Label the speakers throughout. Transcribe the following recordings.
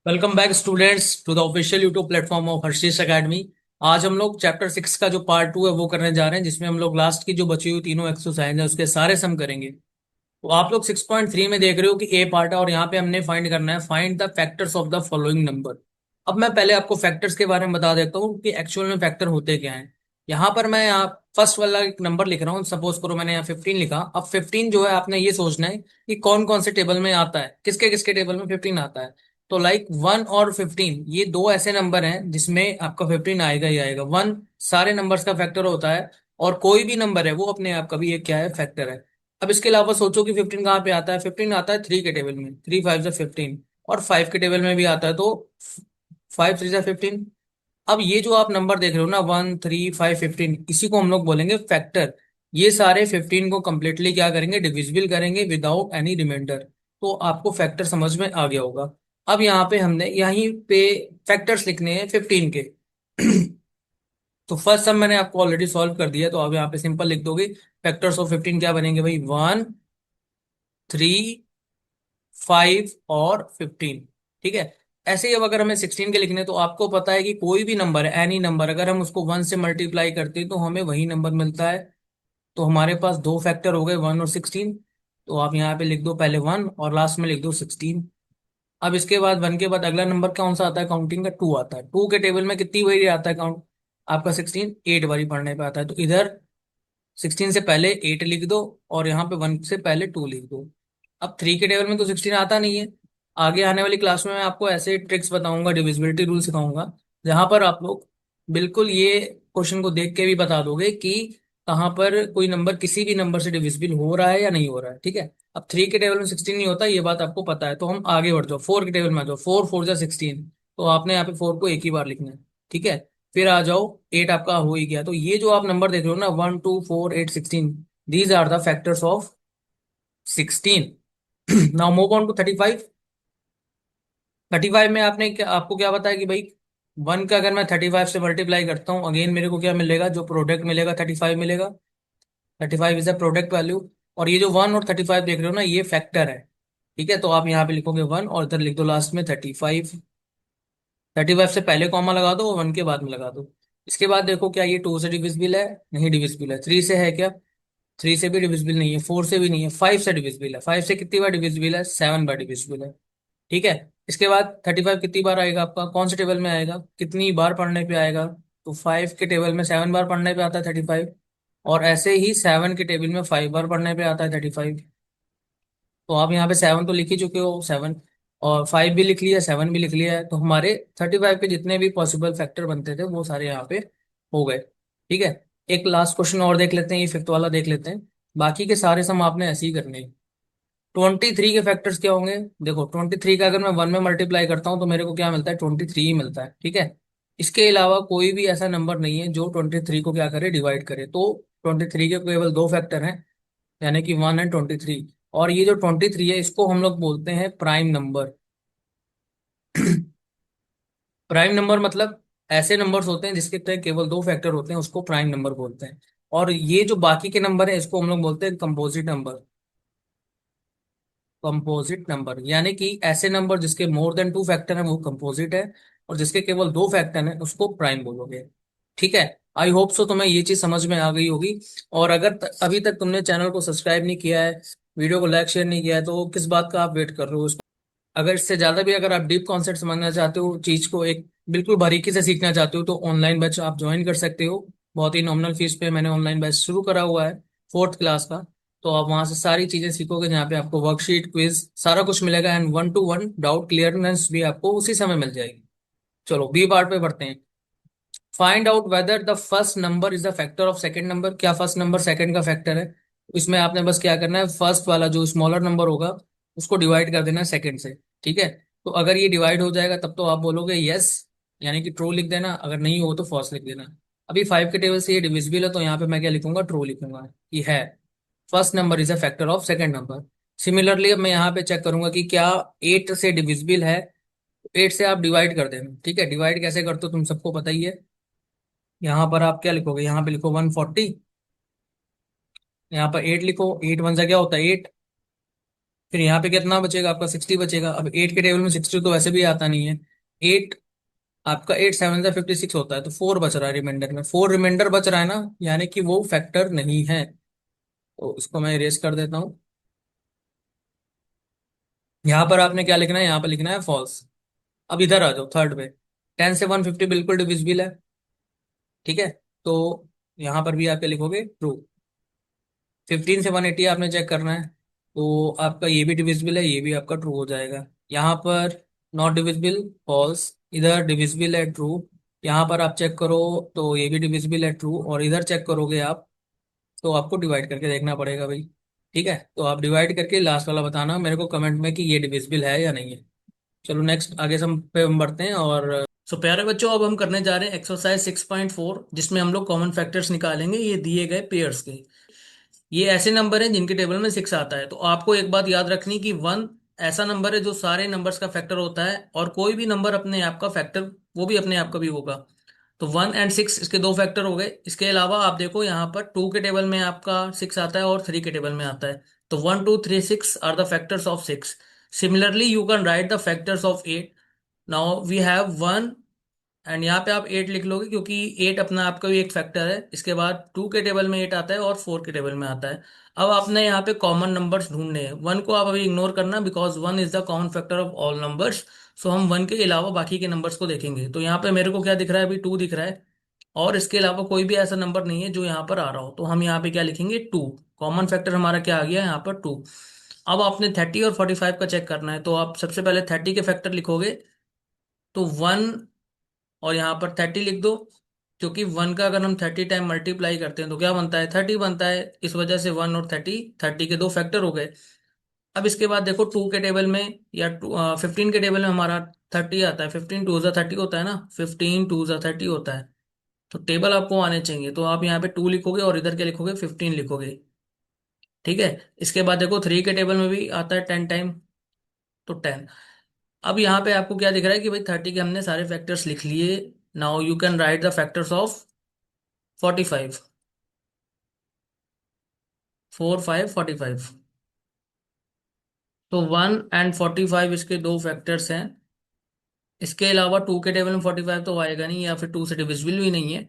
Speaker 1: Welcome back students to the official YouTube platform of Harshis academy. आज हम लोग chapter 6 का जो पार्ट 2 है वो करने जा रहे हैं, जिसमें हम लोग लास्ट की जो बची हुई तीनों एक्सरसाइज है उसके सारे सम करेंगे। तो आप लोग 6.3 में देख रहे हो कि ए पार्ट है और यहाँ पे हमने फाइंड करना है, find the factors of the following number. अब मैं पहले आपको फैक्टर्स के बारे में बता देता हूँ कि एक्चुअल में फैक्टर होते क्या हैं। यहाँ पर मैं यहाँ फर्स्ट वाला एक नंबर लिख रहा हूँ, सपोज करो मैंने यहाँ 15 लिखा। अब 15 जो है आपने ये सोचना है कि कौन कौन से टेबल में आता है, किसके किसके टेबल में 15 आता है। तो लाइक 1 और 15 ये दो ऐसे नंबर हैं जिसमें आपका 15 आएगा ही आएगा। 1 सारे नंबर्स का फैक्टर होता है और कोई भी नंबर है वो अपने आप का भी एक क्या है, फैक्टर है। अब इसके अलावा सोचो कि 15 कहाँ पे आता है। 15 आता है 3 के टेबल में, 3 5 से 15, और 5 के टेबल में भी आता है, तो 5 3 से 15। अब ये जो आप नंबर देख रहे हो ना, 1 3 5 15, इसी को हम लोग बोलेंगे फैक्टर। ये सारे 15 को कंप्लीटली क्या करेंगे, डिविजिबल करेंगे विदाउट एनी रिमाइंडर। तो आपको फैक्टर समझ में आ गया होगा। अब यहाँ पे हमने यहीं पे फैक्टर्स लिखने हैं 15 के। तो फर्स्ट सम मैंने आपको ऑलरेडी सॉल्व कर दिया, तो अब यहाँ पे सिंपल लिख दोगे। फैक्टर्स ऑफ 15 क्या बनेंगे भाई, 1 3 5 और 15। ठीक है। ऐसे ही अब अगर हमें 16 के लिखने हैं, तो आपको पता है कि कोई भी नंबर है, एनी नंबर, अगर हम उसको 1 से मल्टीप्लाई करते हैं तो हमें वही नंबर मिलता है। तो हमारे पास दो फैक्टर हो गए, 1 और 16। तो आप यहाँ पे लिख दो पहले 1 और लास्ट में लिख दो 16। अब इसके बाद 1 के बाद अगला नंबर कौन सा आता है काउंटिंग का, 2 आता है। 2 के टेबल में कितनी बारी आता है काउंट आपका, 16 8 बारी पढ़ने पे आता है। तो इधर 16 से पहले 8 लिख दो और यहाँ पे 1 से पहले 2 लिख दो। अब 3 के टेबल में तो 16 आता नहीं है। आगे आने वाली क्लास में मैं आपको ऐसे ट्रिक्स बताऊंगा, डिविजिबिलिटी रूल सिखाऊंगा, जहां पर आप लोग बिल्कुल ये क्वेश्चन को देख के भी बता दोगे कि कहाँ पर कोई नंबर किसी भी नंबर से डिविजिबल हो रहा है या नहीं हो रहा है। ठीक है। अब 3 के टेबल में 16 नहीं होता, ये बात आपको पता है। तो हम आगे बढ़ जाओ, 4 के टेबल में आ जाओ। 4 4 जा 16, तो आपने यहाँ पे 4 को एक ही बार लिखना है। ठीक है। फिर आ जाओ, 8 आपका हो ही गया। तो ये जो आप नंबर देख रहे हो ना, 1 2 4 8 16, these are the factors of 16। Now move on to 35। 35 में आपको क्या बताया कि भाई 1 का अगर मैं 35 से मल्टीप्लाई करता हूँ, अगेन मेरे को क्या मिलेगा, जो प्रोडक्ट मिलेगा 35 मिलेगा। 35 इज अ प्रोडक्ट वैल्यू। और ये जो 1 और 35 देख रहे हो ना, ये फैक्टर है। ठीक है। तो आप यहाँ पे लिखोगे 1 और इधर लिख दो लास्ट में 35। 35 से पहले कॉमा लगा दो और 1 के बाद में लगा दो। इसके बाद देखो क्या ये 2 से डिविजिबल है, नहीं डिविजिबल है। 3 से है क्या, 3 से भी डिविजिबल नहीं है। 4 से भी नहीं है। 5 से डिविजिबल है। 5 से कितनी बार डिविजिबल है, 7 बार डिविजिबल है। ठीक है। इसके बाद 35 कितनी बार आएगा आपका, कौन से टेबल में आएगा, कितनी बार पढ़ने पे आएगा। तो 5 के टेबल में 7 बार पढ़ने पे आता है 35। और ऐसे ही 7 के टेबल में 5 बार पढ़ने पे आता है 35। तो आप यहाँ पे 7 तो लिख ही चुके हो, 7 और 5 भी लिख लिया, 7 भी लिख लिया है। तो हमारे 35 के जितने भी पॉसिबल फैक्टर बनते थे वो सारे यहाँ पे हो गए। ठीक है। एक लास्ट क्वेश्चन और देख लेते हैं, ये फिफ्थ वाला देख लेते हैं। बाकी के सारे सम आपने ऐसे ही करने हैं। 23 के फैक्टर्स क्या होंगे, देखो 23 का अगर मैं 1 में मल्टीप्लाई करता हूँ तो मेरे को क्या मिलता है, 23 ही मिलता है। ठीक है। इसके अलावा कोई भी ऐसा नंबर नहीं है जो 23 को क्या करे, डिवाइड करे। तो 23 के केवल दो फैक्टर हैं, यानी कि 1 एंड 23। और ये जो 23 है इसको हम लोग बोलते हैं प्राइम नंबर। प्राइम नंबर मतलब ऐसे नंबर्स होते हैं जिसके तय केवल दो फैक्टर होते हैं, उसको प्राइम नंबर बोलते हैं। और ये जो बाकी के नंबर है इसको हम लोग बोलते हैं कंपोजिट नंबर। कंपोजिट नंबर यानी कि ऐसे नंबर जिसके मोर देन टू फैक्टर है वो कंपोजिट है, और जिसके केवल दो फैक्टर है उसको प्राइम बोलोगे। ठीक है। आई होप सो तुम्हें ये चीज समझ में आ गई होगी। और अगर अभी तक तुमने चैनल को सब्सक्राइब नहीं किया है, वीडियो को लाइक शेयर नहीं किया है, तो किस बात का आप वेट कर रहे हो। अगर इससे ज्यादा भी अगर आप डीप कॉन्सेप्ट समझना चाहते हो, चीज को एक बिल्कुल बारीकी से सीखना चाहते हो, तो ऑनलाइन बैच आप ज्वाइन कर सकते हो। बहुत ही नॉमिनल फीस पे मैंने ऑनलाइन बैच शुरू करा हुआ है, 4th क्लास का। तो आप वहां से सारी चीजें सीखोगे, जहाँ पे आपको वर्कशीट क्विज सारा कुछ मिलेगा, एंड 1 to 1 डाउट क्लियरनेस भी आपको उसी समय मिल जाएगी। चलो बी पार्ट पे बढ़ते हैं। Find out whether the first number is the factor of second number. क्या फर्स्ट नंबर सेकंड का फैक्टर है। इसमें आपने बस क्या करना है, फर्स्ट वाला जो स्मॉलर नंबर होगा उसको डिवाइड कर देना है सेकंड से। ठीक है। तो अगर ये डिवाइड हो जाएगा तब तो आप बोलोगे यस, यानी कि ट्रू लिख देना, अगर नहीं हो तो फॉल्स लिख देना। अभी 5 के टेबल से ये डिविजिबल है, तो यहाँ पे मैं क्या लिखूंगा, ट्रू लिखूंगा कि है first number is a factor of second number. Similarly अब मैं यहाँ पे चेक करूंगा कि क्या 8 से डिविजिबल है। 8 से आप डिवाइड कर देना। ठीक है। डिवाइड कैसे करते हो तुम सबको पता ही है। यहाँ पर आप क्या लिखोगे, यहाँ पे लिखो 140। यहाँ पर 8 लिखो, 8 वन जा क्या होता है 8। फिर यहाँ पे कितना बचेगा आपका, 60 बचेगा। अब 8 के टेबल में 60 तो वैसे भी आता नहीं है। 8, आपका 8 7 56 होता है, तो 4 बच रहा है रिमाइंडर में, 4 रिमाइंडर बच रहा है ना, यानी कि वो फैक्टर नहीं है। तो इसको मैं इरेज कर देता हूँ। यहाँ पर आपने क्या लिखना है, यहाँ पर लिखना है फॉल्स। अब इधर आ जाओ थर्ड पे। 10 से 150 बिल्कुल डिविजिबल है, ठीक है। तो यहाँ पर भी आप क्या लिखोगे, ट्रू। 15 से 180 आपने चेक करना है, तो आपका ये भी डिविजिबल है, ये भी आपका ट्रू हो जाएगा। यहाँ पर नॉट डिविजिबल, फॉल्स। इधर डिविजिबल है, ट्रू। यहाँ पर आप चेक करो तो ये भी डिविजिबल है, ट्रू। और इधर चेक करोगे आप, तो आपको डिवाइड करके देखना पड़ेगा भाई। ठीक है, तो आप डिवाइड करके लास्ट वाला बताना मेरे को कमेंट में कि ये डिविजिबल है या नहीं है। चलो नेक्स्ट आगे हम पे हम बढ़ते हैं। और सो प्यारे बच्चों, अब हम करने जा रहे हैं एक्सरसाइज 6.4, जिसमें हम लोग कॉमन फैक्टर्स निकालेंगे ये दिए गए पेयर्स के। ये ऐसे नंबर हैं जिनके टेबल में 6 आता है। तो आपको एक बात याद रखनी कि 1 ऐसा नंबर है जो सारे नंबर्स का फैक्टर होता है, और कोई भी नंबर अपने आप का फैक्टर वो भी अपने आप का भी होगा। तो 1 और 6 इसके दो फैक्टर हो गए। इसके अलावा आप देखो यहाँ पर 2 के टेबल में आपका 6 आता है और 3 के टेबल में आता है। तो 1 2 3 6 are the factors of 6। Similarly you can write the factors of 8। Now we have 1, and यहाँ पे आप 8 लिख लोगे क्योंकि 8 अपना आपका भी एक फैक्टर है। इसके बाद 2 के टेबल में 8 आता है और 4 के टेबल में आता है। अब आपने यहाँ पे कॉमन नंबर्स ढूंढने हैं। 1 को आप अभी इग्नोर करना, because 1 is the common factor of all numbers. So हम 1 के अलावा बाकी के नंबर्स को देखेंगे। तो यहाँ पे मेरे को क्या दिख रहा है, अभी 2 दिख रहा है, और इसके अलावा कोई भी ऐसा नंबर नहीं है जो यहाँ पर आ रहा हो। तो हम यहाँ पे क्या लिखेंगे, 2। कॉमन फैक्टर हमारा क्या आ गया यहाँ पर, 2। अब आपने 30 और 45 का चेक करना है, तो आप सबसे पहले 30 के फैक्टर लिखोगे। तो 1 और यहाँ पर 30 लिख दो, क्योंकि 1 का अगर हम 30 टाइम मल्टीप्लाई करते हैं तो क्या बनता है, 30 बनता है। इस वजह से 1 और 30, 30 के दो फैक्टर हो गए। अब इसके बाद देखो 2 के टेबल में या 15 के टेबल में हमारा 30 आता है। 15 2 ज़ा 30 होता है ना, 15 2 ज़ा 30 होता है। तो टेबल आपको आने चाहिए, तो आप यहाँ पे 2 लिखोगे और इधर क्या लिखोगे, 15 लिखोगे। ठीक है। इसके बाद देखो 3 के टेबल में भी आता है 10 टाइम, तो 10। अब यहाँ पे आपको क्या दिख रहा है कि भाई 30 के हमने सारे फैक्टर्स लिख लिए। Now you can write the factors of 45। 4 5 45। तो 1 और 45 इसके दो फैक्टर्स हैं। इसके अलावा 2 के टेबल में 45 तो आएगा नहीं, या फिर 2 से डिविजिबल भी नहीं है।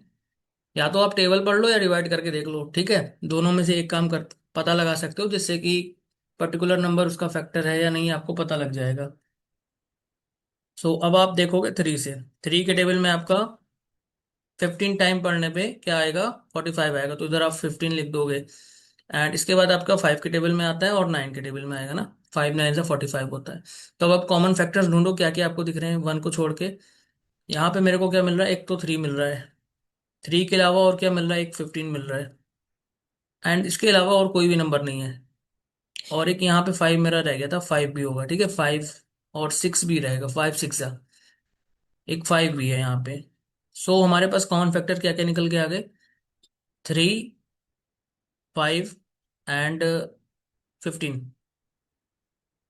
Speaker 1: या तो आप टेबल पढ़ लो या डिवाइड करके देख लो, ठीक है। दोनों में से एक काम कर पता लगा सकते हो, जिससे कि पर्टिकुलर नंबर उसका फैक्टर है या नहीं आपको पता लग जाएगा। सो अब आप देखोगे 3 से, 3 के टेबल में आपका 15 टाइम पढ़ने पे क्या आएगा, 45 आएगा। तो इधर आप 15 लिख दोगे। एंड इसके बाद आपका 5 के टेबल में आता है और 9 के टेबल में आएगा ना, 5 9 से 45 होता है। तो अब आप कॉमन फैक्टर्स ढूंढो, क्या क्या आपको दिख रहे हैं 1 को छोड़ के। यहाँ पे मेरे को क्या मिल रहा है, एक तो 3 मिल रहा है। 3 के अलावा और क्या मिल रहा है, एक 15 मिल रहा है। एंड इसके अलावा और कोई भी नंबर नहीं है। और एक यहाँ पे 5 मेरा रह गया था, 5 भी होगा, ठीक है। 5 और 6 भी रहेगा, 5 6 है। एक 5 भी है यहाँ पे। सो हमारे पास कॉमन फैक्टर क्या क्या निकल के आ गए, 3 5 एंड 15।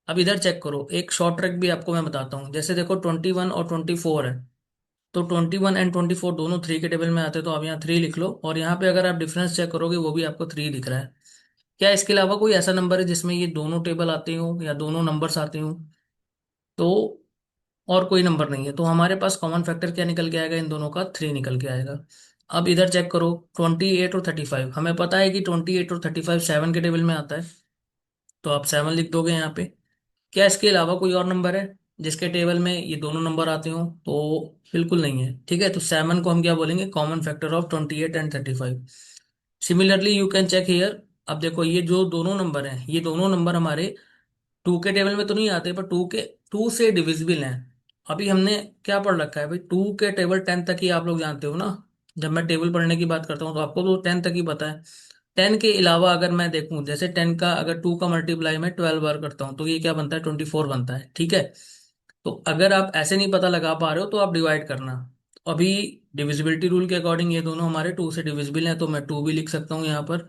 Speaker 1: अब इधर चेक करो, एक शॉर्ट ट्रिक भी आपको मैं बताता हूँ। जैसे देखो 21 और 24 है, तो 21 एंड 24 दोनों 3 के टेबल में आते हैं, तो आप यहाँ 3 लिख लो। और यहाँ पे अगर आप डिफरेंस चेक करोगे वो भी आपको 3 दिख रहा है। क्या इसके अलावा कोई ऐसा नंबर है जिसमें ये दोनों टेबल आते हो या दोनों नंबर्स आते हो, तो और कोई नंबर नहीं है। तो हमारे पास कॉमन फैक्टर क्या निकल के आएगा, इन दोनों का 3 निकल के आएगा। अब इधर चेक करो, 28 और 35, हमें पता है कि 28 और 35 7 के टेबल में आता है, तो आप 7 लिख दोगे यहाँ पे। क्या इसके अलावा कोई और नंबर है जिसके टेबल में ये दोनों नंबर आते हो, तो बिल्कुल नहीं है, ठीक है। तो 7 को हम क्या बोलेंगे, common factor of 28 and 35। Similarly you can check here. अब देखो ये जो दोनों नंबर हैं, ये दोनों नंबर हमारे 2 के टेबल में तो नहीं आते, पर 2 से डिविजिबल हैं। अभी हमने क्या पढ़ रखा है भाई, 2 के टेबल 10 तक ही आप लोग जानते हो ना। जब मैं टेबल पढ़ने की बात करता हूँ तो आपको तो 10 तक ही पता है। 10 के अलावा अगर मैं देखूं, जैसे 10 का अगर 2 का मल्टीप्लाई मैं 12 बार करता हूँ, तो ये क्या बनता है, 24 बनता है, ठीक है। तो अगर आप ऐसे नहीं पता लगा पा रहे हो तो आप डिवाइड करना। अभी डिविजिबिलिटी रूल के अकॉर्डिंग ये दोनों हमारे 2 से डिविजिबल हैं, तो मैं 2 भी लिख सकता हूँ यहाँ पर।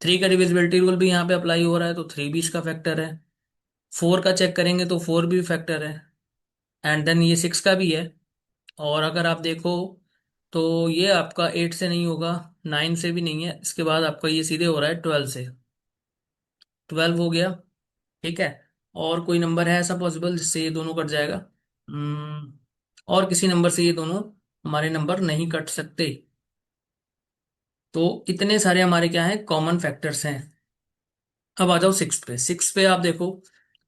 Speaker 1: 3 का डिविजिबिलिटी रूल भी यहाँ पे अप्लाई हो रहा है, तो 3 भी इसका फैक्टर है। 4 का चेक करेंगे तो 4 भी फैक्टर है। एंड देन ये 6 का भी है। और अगर आप देखो तो ये आपका 8 से नहीं होगा, 9 से भी नहीं है। इसके बाद आपका ये सीधे हो रहा है 12 से। 12 हो गया, ठीक है। और कोई नंबर है ऐसा पॉसिबल जिससे ये दोनों कट जाएगा? हम्म, और किसी नंबर से ये दोनों हमारे नंबर नहीं कट सकते। तो इतने सारे हमारे क्या है, कॉमन फैक्टर्स हैं। अब आ जाओ सिक्स पे। सिक्स पे आप देखो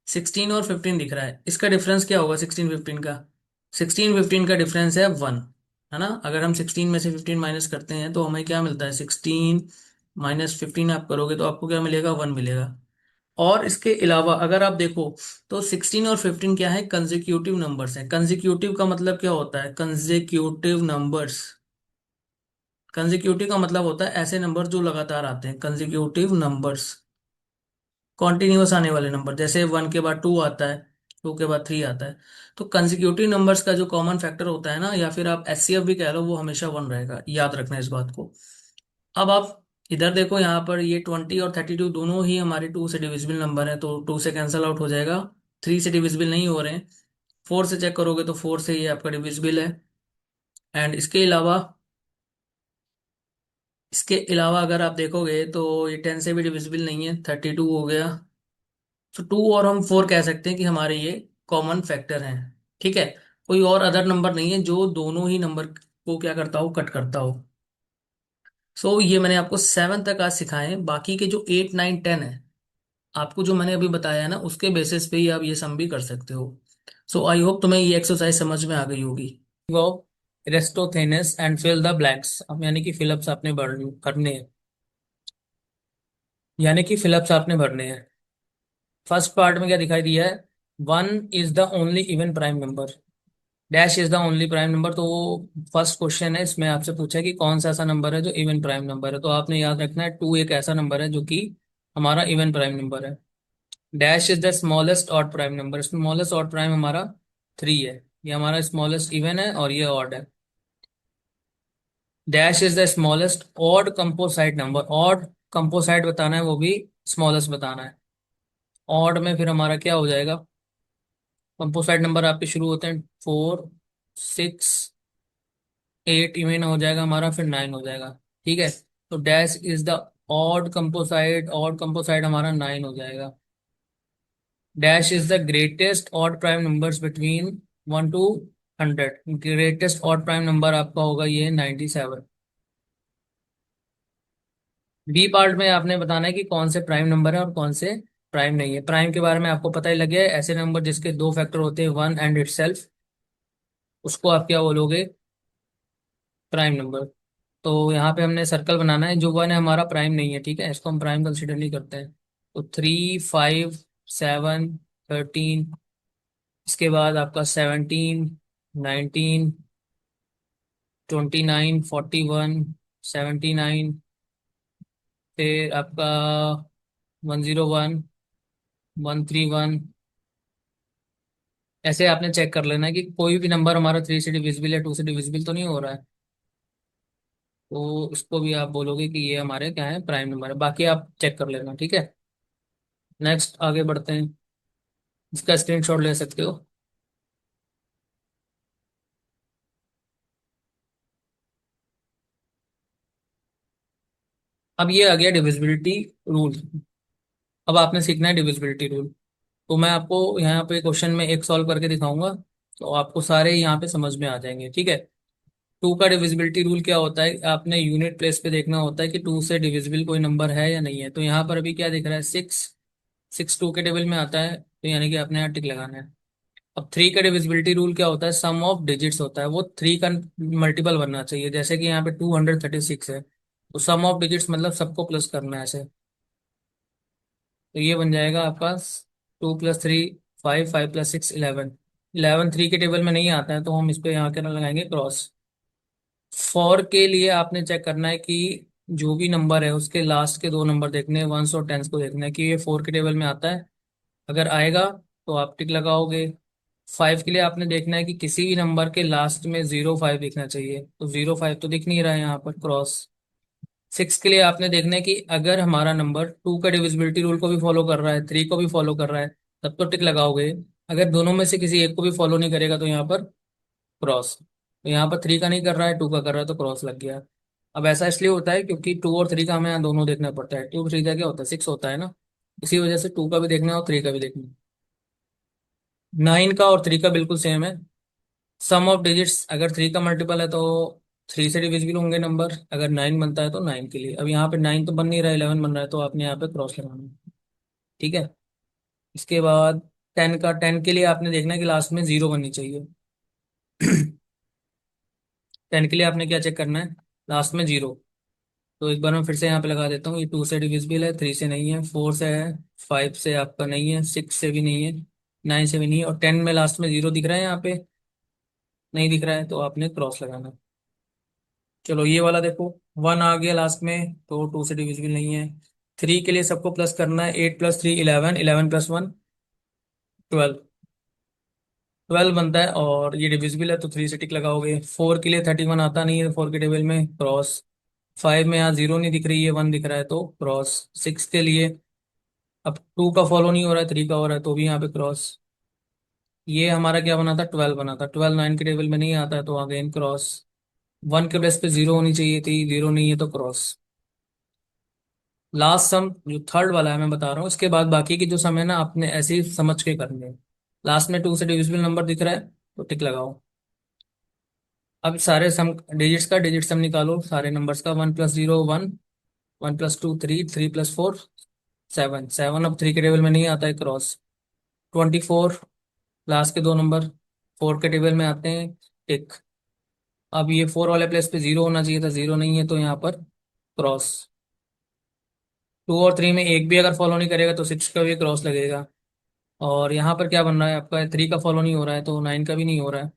Speaker 1: 16 और 15 दिख रहा है, इसका डिफरेंस क्या होगा 16 15 का? 16 15 का डिफरेंस है 1, है ना। अगर हम 16 में से 15 माइनस करते हैं तो हमें क्या मिलता है, 16 माइनस 15 आप करोगे तो आपको क्या मिलेगा, 1 मिलेगा। और इसके अलावा अगर आप देखो तो 16 और 15 क्या है, कंसेक्यूटिव नंबर्स हैं। कंसेक्यूटिव का मतलब क्या होता है, कंसेक्यूटिव नंबर्स, कंसेक्यूटिव का मतलब होता है ऐसे नंबर जो लगातार आते हैं, कंसेक्यूटिव नंबर्स, कॉन्टिन्यूअस आने वाले नंबर, जैसे 1 के बाद 2 आता है, 2 के बाद 3 आता है। तो कंसेक्यूटिव नंबर्स का जो कॉमन फैक्टर होता है ना, या फिर आप एचसीएफ भी कह लो, वो हमेशा 1 रहेगा, याद रखना इस बात को। अब आप इधर देखो, यहाँ पर ये 20 और 32 दोनों ही हमारे 2 से डिविजिबल नंबर है, तो 2 से कैंसिल आउट हो जाएगा, 3 से डिविजिबल नहीं हो रहे हैं। 4 से चेक करोगे तो 4 से ये आपका डिविजिबल है। एंड इसके अलावा अगर आप देखोगे तो ये 10 से भी डिविजिबल नहीं है, 32 हो गया। तो 2 और हम 4 कह सकते हैं कि हमारे ये कॉमन फैक्टर हैं। ठीक है, कोई और अदर नंबर नहीं है जो दोनों ही नंबर को क्या करता हो, कट करता हो। सो ये मैंने आपको 7 तक आज सिखाए हैं, बाकी के जो 8 9 10 है, आपको जो मैंने अभी बताया है ना, उसके बेसिस पे ही आप ये सम भी कर सकते हो। सो आई होप तुम्हें ये एक्सरसाइज समझ में आ गई होगी। वो एरिस्टोथेनेस एंड फिल द ब्लैंक्स, अब यानी कि फिलअप्स आपने करने हैं, यानी कि फिलअप्स आपने भरने हैं। फर्स्ट पार्ट में क्या दिखाई दिया है, 1 is the only even prime number, dash is the only prime number. तो फर्स्ट क्वेश्चन है, इसमें आपसे पूछा है कि कौन सा ऐसा नंबर है जो इवन प्राइम नंबर है, तो आपने याद रखना है 2 एक ऐसा नंबर है जो कि हमारा इवन प्राइम नंबर है। Dash is the smallest odd prime number, smallest odd prime हमारा 3 है, ये हमारा स्मॉलेस्ट इवन है और ये ऑड है। Dash is the smallest odd composite number, odd composite बताना है, वो भी स्मॉलेस्ट बताना है। ऑड में फिर हमारा क्या हो जाएगा, कंपोसाइट नंबर आपके शुरू होते हैं 4 6 8, इवन हो जाएगा हमारा, फिर 9 हो जाएगा। ठीक है, तो dash is the odd composite, odd composite हमारा 9 हो जाएगा। Dash is the greatest odd prime numbers between 1 to 100, greatest odd prime number आपका होगा ये 97। बी पार्ट में आपने बताना है कि कौन से प्राइम नंबर है और कौन से प्राइम नहीं है। प्राइम के बारे में आपको पता ही लग गया है, ऐसे नंबर जिसके दो फैक्टर होते हैं 1 एंड इटसेल्फ, उसको आप क्या बोलोगे, प्राइम नंबर। तो यहाँ पे हमने सर्कल बनाना है, जो 1 है हमारा प्राइम नहीं है, ठीक है, इसको हम प्राइम कंसिडर नहीं करते हैं। तो 3 5 7 13, इसके बाद आपका 17 19 29 41 79, फिर आपका 101 131। ऐसे आपने चेक कर लेना है कि कोई भी नंबर हमारा 3 से डिविजिबल या 2 से डिविजिबल तो नहीं हो रहा है, तो इसको भी आप बोलोगे कि ये हमारे क्या है, प्राइम नंबर है। बाकी आप चेक कर लेना, ठीक है। नेक्स्ट आगे बढ़ते हैं, इसका स्क्रीनशॉट ले सकते हो। अब ये आ गया डिविजिबिलिटी रूल। अब आपने सीखना है डिविजिबिलिटी रूल। तो मैं आपको यहाँ पे क्वेश्चन में एक सॉल्व करके दिखाऊंगा, तो आपको सारे यहाँ पे समझ में आ जाएंगे, ठीक है। 2 का डिविजिबिलिटी रूल क्या होता है, आपने यूनिट प्लेस पे देखना होता है कि 2 से डिविजिबल कोई नंबर है या नहीं है। तो यहाँ पर अभी क्या दिख रहा है, 6, 6 2 के टेबल में आता है, तो यानी कि आपने यहाँ टिक लगाना है। अब 3 का डिविजिबिलिटी रूल क्या होता है, सम ऑफ डिजिट्स होता है, वो 3 का मल्टीपल बनना चाहिए। जैसे कि यहाँ पे 236 है, तो सम ऑफ डिजिट्स मतलब सबको प्लस करना है ऐसे। तो ये बन जाएगा आपका 2 + 3 5, 5 + 6 11। 11 3 के टेबल में नहीं आता है, तो हम इस पे यहाँ के ना लगाएंगे क्रॉस। फॉर के लिए आपने चेक करना है कि जो भी नंबर है उसके लास्ट के दो नंबर देखने हैं, वंस और टेंस को देखना है कि ये 4 के टेबल में आता है। अगर आएगा तो आप टिक लगाओगे। 5 के लिए आपने देखना है कि किसी भी नंबर के लास्ट में 0 5 दिखना चाहिए, तो 0 5 तो दिख नहीं रहा है, यहाँ पर क्रॉस। 6 के लिए आपने देखना है कि अगर हमारा नंबर 2 का डिविजिबिलिटी रूल को भी फॉलो कर रहा है, 3 को भी फॉलो कर रहा है, तब तो टिक लगाओगे। अगर दोनों में से किसी एक को भी फॉलो नहीं करेगा तो यहाँ पर क्रॉस। तो यहाँ पर 3 का नहीं कर रहा है, 2 का कर रहा है, तो क्रॉस लग गया। अब ऐसा इसलिए होता है क्योंकि 2 और 3 का हमें यहाँ दोनों देखना पड़ता है, 2 3 का क्या होता है, 6 होता है ना, इसी वजह से 2 का भी देखना है और 3 का भी देखना है। 9 का और 3 का बिल्कुल सेम है। सम ऑफ डिजिट्स, अगर 3 का मल्टीपल है तो 3 से डिविजिबल होंगे नंबर, अगर 9 बनता है तो 9 के लिए। अब यहाँ पे 9 तो बन नहीं रहा है, 11 बन रहा है, तो आपने यहाँ पे क्रॉस लगाना है। ठीक है। इसके बाद 10 के लिए आपने देखना है कि लास्ट में जीरो बननी चाहिए। 10 के लिए आपने क्या चेक करना है, लास्ट में जीरो। तो एक बार मैं फिर से यहाँ पे लगा देता हूँ, ये 2 से डिविजिबल है, 3 से नहीं है, 4 से है, 5 से आपका नहीं है, 6 से भी नहीं है, 9 से भी नहीं है, और 10 में लास्ट में जीरो दिख रहा है यहाँ पे, नहीं दिख रहा है, तो आपने क्रॉस लगाना है। चलो ये वाला देखो, 1 आ गया लास्ट में, तो 2 से डिविजिबल नहीं है। 3 के लिए सबको प्लस करना है, 8 + 3 11, 11 + 1 12, 12 बनता है, और ये डिविजिबल है तो 3 से टिक लगाओगे। 4 के लिए 31 आता नहीं है, 4 के टेबल में क्रॉस। 5 में यहाँ जीरो नहीं दिख रही है, 1 दिख रहा है तो क्रॉस। 6 के लिए, अब 2 का फॉलो नहीं हो रहा है, 3 का हो रहा है, तो भी यहाँ पे क्रॉस। ये हमारा क्या बना था, 12 बना था, 12 9 के टेबल में नहीं आता है तो अगेन क्रॉस। 1 के बेस पे जीरो होनी चाहिए थी, जीरो नहीं है तो क्रॉस। लास्ट सम जो थर्ड वाला है मैं बता रहा हूँ, इसके बाद बाकी की जो सम है ना, आपने ऐसे ही समझ के करनी है। लास्ट में 2 से डिविजिबल नंबर दिख रहा है तो टिक लगाओ। अब सारे सम डिजिट्स का डिजिट सम निकालो, सारे नंबर्स का। 1 + 0 1, 1 + 2 3, 3 + 4 7, 7 अब 3 के टेबल में नहीं आता है, क्रॉस। 24, लास्ट के दो नंबर 4 के टेबल में आते हैं, टिक। अब ये 4 वाले प्लेस पे जीरो होना चाहिए था, जीरो नहीं है तो यहाँ पर क्रॉस। 2 और 3 में एक भी अगर फॉलो नहीं करेगा तो 6 का भी क्रॉस लगेगा। और यहाँ पर क्या बन रहा है आपका, 3 का फॉलो नहीं हो रहा है तो 9 का भी नहीं हो रहा है,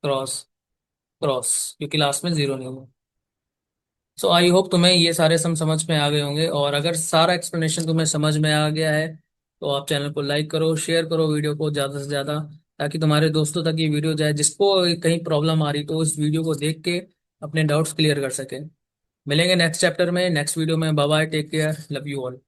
Speaker 1: क्रॉस। क्रॉस, क्योंकि लास्ट में जीरो नहीं है। सो आई होप तुम्हें ये सारे सम समझ में आ गए होंगे, और अगर सारा एक्सप्लेनेशन तुम्हें समझ में आ गया है तो आप चैनल को लाइक करो, शेयर करो वीडियो को ज़्यादा से ज़्यादा, ताकि तुम्हारे दोस्तों तक ये वीडियो जाए, जिसको कहीं प्रॉब्लम आ रही तो इस वीडियो को देख के अपने डाउट्स क्लियर कर सके। मिलेंगे नेक्स्ट चैप्टर में, नेक्स्ट वीडियो में। Bye bye, take care, love you all.